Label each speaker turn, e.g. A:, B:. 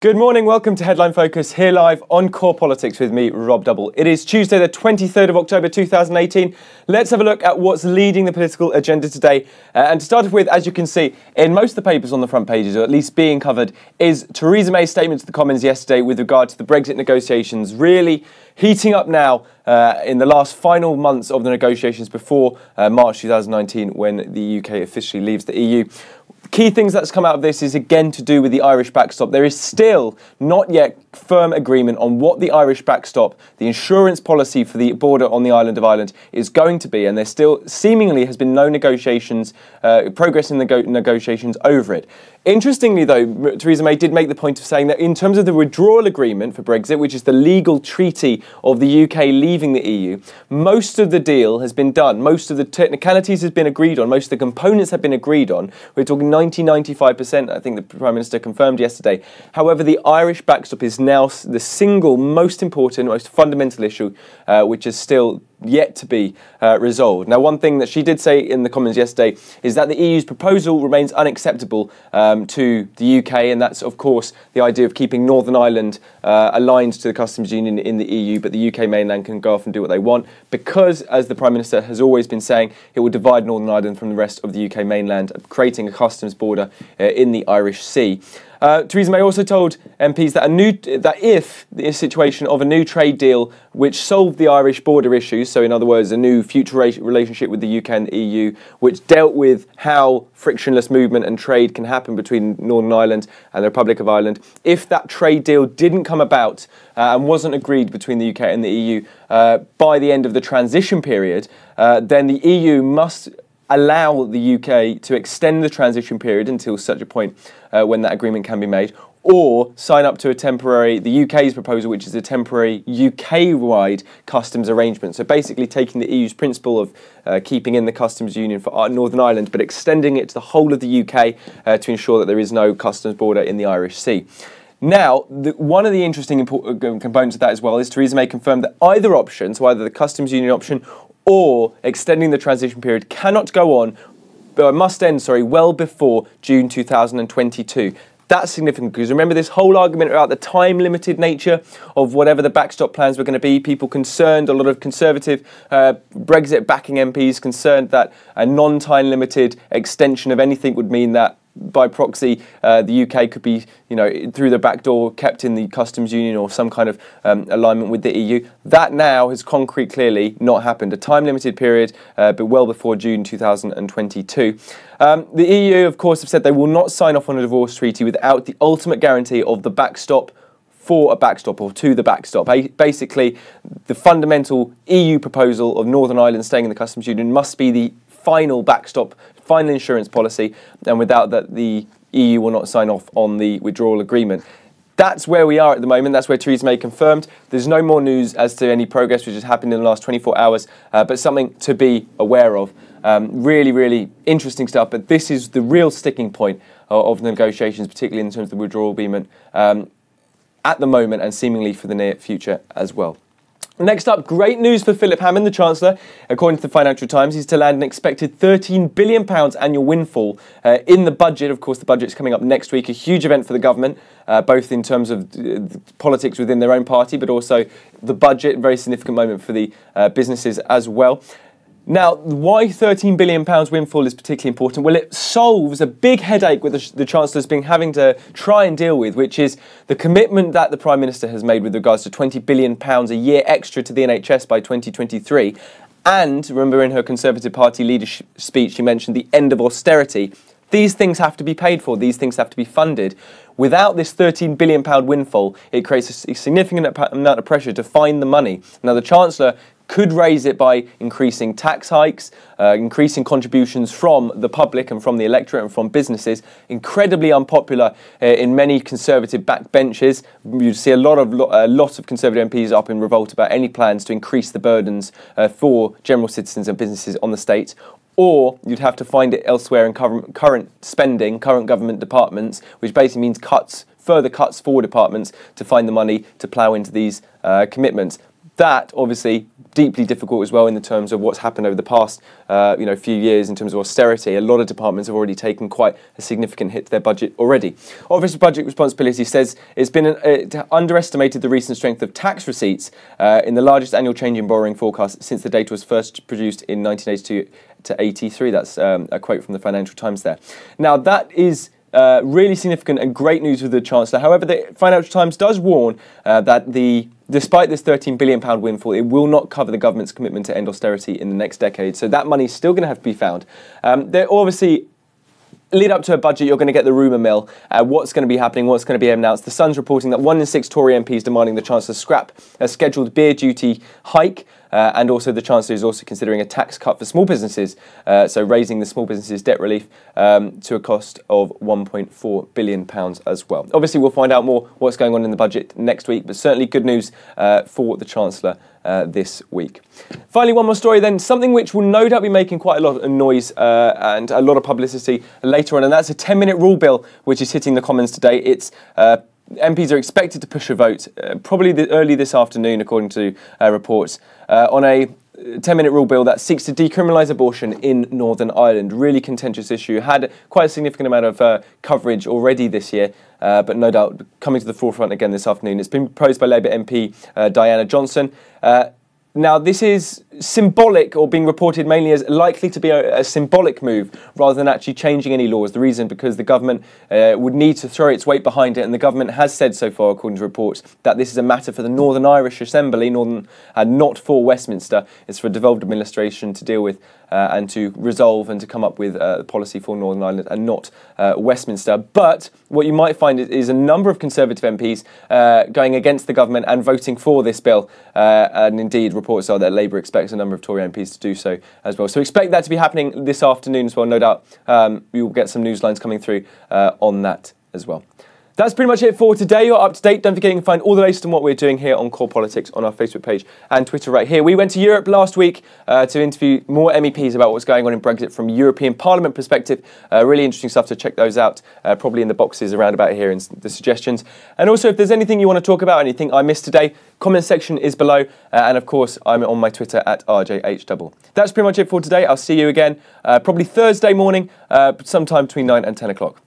A: Good morning, welcome to Headline Focus, here live on Core Politics with me, Rob Double. It is Tuesday the 23rd of October 2018. Let's have a look at what's leading the political agenda today. And to start off with, as you can see, in most of the papers on the front pages, or at least being covered, is Theresa May's statement to the Commons yesterday with regard to the Brexit negotiations, really heating up now in the last final months of the negotiations before March 2019, when the UK officially leaves the EU. Key things that's come out of this is again to do with the Irish backstop. There is still not yet firm agreement on what the Irish backstop, the insurance policy for the border on the island of Ireland, is going to be, and there still seemingly has been no negotiations, progress in the negotiations over it. Interestingly, though, Theresa May did make the point of saying that in terms of the withdrawal agreement for Brexit, which is the legal treaty of the UK leaving the EU, most of the deal has been done. Most of the technicalities has been agreed on. Most of the components have been agreed on. We're talking 90-95%, I think the Prime Minister confirmed yesterday. However, the Irish backstop is now the single most important, most fundamental issue, which is still yet to be resolved. Now, one thing that she did say in the Commons yesterday is that the EU's proposal remains unacceptable to the UK, and that's, of course, the idea of keeping Northern Ireland aligned to the customs union in the EU, but the UK mainland can go off and do what they want, because, as the Prime Minister has always been saying, it will divide Northern Ireland from the rest of the UK mainland, creating a customs border in the Irish Sea. Theresa May also told MPs that if the situation of a new trade deal which solved the Irish border issues, so in other words, a new future relationship with the UK and the EU, which dealt with how frictionless movement and trade can happen between Northern Ireland and the Republic of Ireland, if that trade deal didn't come about and wasn't agreed between the UK and the EU by the end of the transition period, then the EU must allow the UK to extend the transition period until such a point when that agreement can be made, or sign up to the UK's proposal, which is a temporary UK-wide customs arrangement. So basically taking the EU's principle of keeping in the customs union for Northern Ireland, but extending it to the whole of the UK to ensure that there is no customs border in the Irish Sea. Now, one of the interesting components of that as well is Theresa May confirmed that either option, so either the customs union option or extending the transition period, must end well before June 2022. That's significant because remember this whole argument about the time-limited nature of whatever the backstop plans were going to be. People concerned, a lot of Conservative Brexit-backing MPs concerned that a non-time-limited extension of anything would mean that by proxy, the UK could be, through the back door, kept in the customs union or some kind of alignment with the EU. That now has clearly not happened. A time-limited period, but well before June 2022. The EU, of course, have said they will not sign off on a divorce treaty without the ultimate guarantee of the backstop for a backstop or to the backstop. Basically, the fundamental EU proposal of Northern Ireland staying in the customs union must be the final backstop, final insurance policy, and without that the EU will not sign off on the withdrawal agreement. That's where we are at the moment. That's where Theresa May confirmed. There's no more news as to any progress which has happened in the last 24 hours, but something to be aware of. Really, really interesting stuff, but this is the real sticking point of the negotiations, particularly in terms of the withdrawal agreement at the moment and seemingly for the near future as well. Next up, great news for Philip Hammond, the Chancellor. According to the Financial Times, he's to land an expected £13 billion annual windfall in the budget. Of course, the budget's coming up next week, a huge event for the government, both in terms of politics within their own party, but also the budget, a very significant moment for the businesses as well. Now, why £13 billion windfall is particularly important? Well, it solves a big headache with the Chancellor's been having to try and deal with, which is the commitment that the Prime Minister has made with regards to £20 billion a year extra to the NHS by 2023. And, remember in her Conservative Party leadership speech, she mentioned the end of austerity. These things have to be paid for. These things have to be funded. Without this £13 billion windfall, it creates a significant amount of pressure to find the money. Now, the Chancellor could raise it by increasing tax hikes, increasing contributions from the public and from the electorate and from businesses. Incredibly unpopular in many Conservative backbenches. You see a lot of Conservative MPs up in revolt about any plans to increase the burdens for general citizens and businesses on the state. Or you'd have to find it elsewhere in current spending, current government departments, which basically means further cuts for departments to find the money to plough into these commitments. That obviously deeply difficult as well in the terms of what's happened over the past few years in terms of austerity. A lot of departments have already taken quite a significant hit to their budget already. Office of Budget Responsibility says it underestimated the recent strength of tax receipts in the largest annual change in borrowing forecast since the data was first produced in 1982 to 83. That's a quote from the Financial Times there. Now that is really significant and great news with the Chancellor. However, the Financial Times does warn that despite this £13 billion windfall, it will not cover the government's commitment to end austerity in the next decade. So that money is still going to have to be found. They're obviously lead up to a budget, you're going to get the rumour mill. What's going to be happening, what's going to be announced. The Sun's reporting that 1 in 6 Tory MPs demanding the Chancellor scrap a scheduled beer duty hike. And also the Chancellor is also considering a tax cut for small businesses, so raising the small businesses debt relief to a cost of £1.4 billion as well. Obviously, we'll find out more what's going on in the budget next week, but certainly good news for the Chancellor this week. Finally, one more story then, something which will no doubt be making quite a lot of noise and a lot of publicity later on, and that's a 10-minute rule bill which is hitting the Commons today. It's MPs are expected to push a vote probably early this afternoon, according to reports, on a 10-minute rule bill that seeks to decriminalise abortion in Northern Ireland. Really contentious issue. Had quite a significant amount of coverage already this year, but no doubt coming to the forefront again this afternoon. It's been proposed by Labour MP Diana Johnson. Now, this is symbolic, or being reported mainly as likely to be a symbolic move rather than actually changing any laws. The reason, because the government would need to throw its weight behind it, and the government has said so far, according to reports, that this is a matter for the Northern Irish Assembly, not for Westminster. It's for a devolved administration to deal with and to resolve and to come up with a policy for Northern Ireland and not Westminster. But what you might find is a number of Conservative MPs going against the government and voting for this bill, and indeed reports are that Labour expects a number of Tory MPs to do so as well. So expect that to be happening this afternoon as well. No doubt we will get some news lines coming through on that as well. That's pretty much it for today. You're up to date. Don't forget you can find all the latest on what we're doing here on Core Politics on our Facebook page and Twitter right here. We went to Europe last week to interview more MEPs about what's going on in Brexit from European Parliament perspective. Really interesting stuff, to check those out, probably in the boxes around about here in the suggestions. And also, if there's anything you want to talk about, anything I missed today, comment section is below. And of course, I'm on my Twitter at RJH. That's pretty much it for today. I'll see you again probably Thursday morning, sometime between 9 and 10 o'clock.